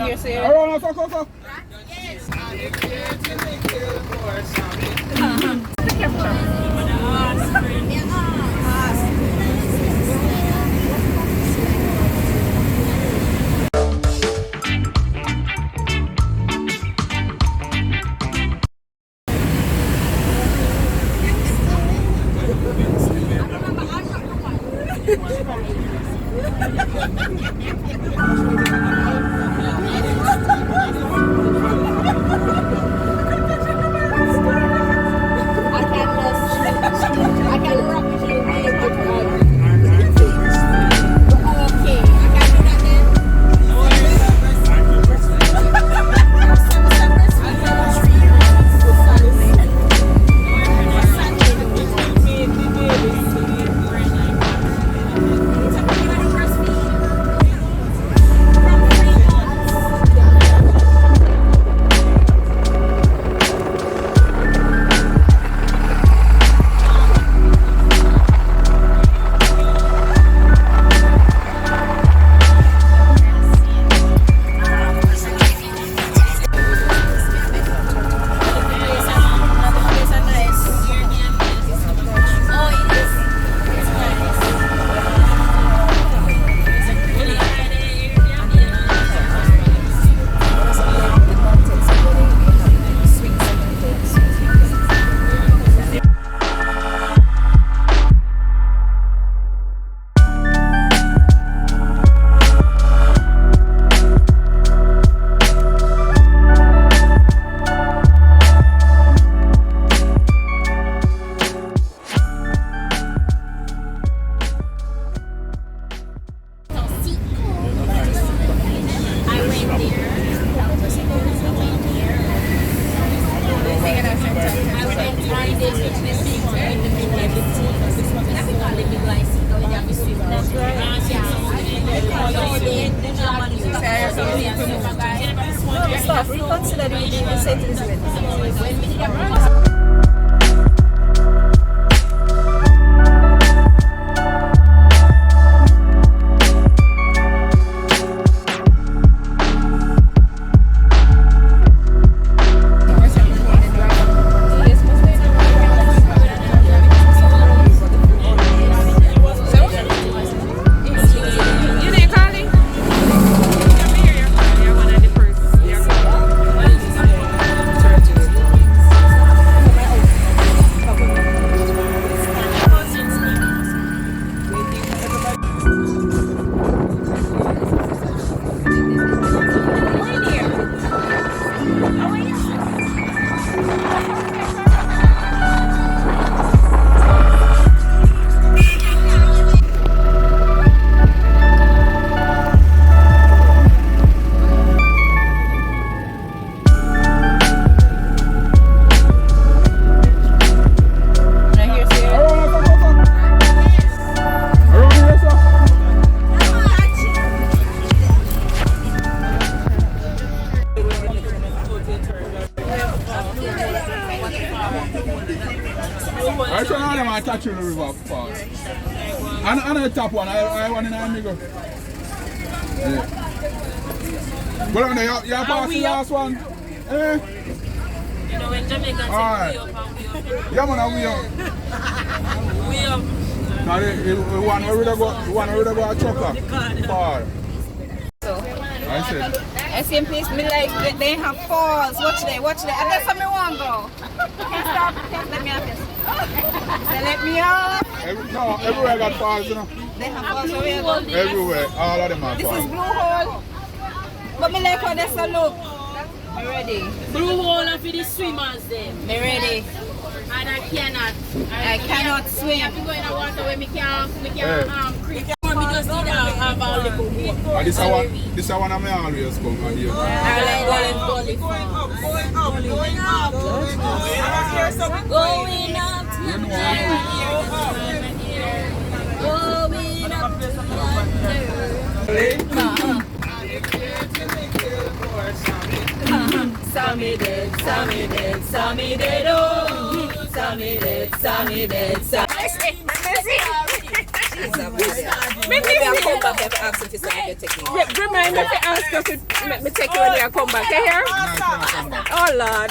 here, say. Go. I can rock with you. Stop, reconsider the sentence with. I show you them Thatch in the river park. And the top one, I want in Amigo. Yeah. But on there, you pass the last one. Eh? You know when Jamaica say right. we up and we up. Yeah man, we up. We up. Now the one where we go a trucker. Far. I said. I see in place, me like they have falls. Watch there. And that's where me want go. Can't stop. Let me have this. Say let me off. No, everywhere got falls, you know. They have falls over Everywhere, all of them are This falls. is blue hole. But me like how that's a look. Me ready. Blue hole and for the swimmers then. Me ready. And I cannot. I cannot I swim. have to go in the water where me can't creep. We just need to have a little water. This is one I may always come and here. Sammy dead, oh. Sammy dead. Maybe I'll come back and ask if you take me. Remind me to ask you to make me take you when you come back. You hear? Oh, Lord.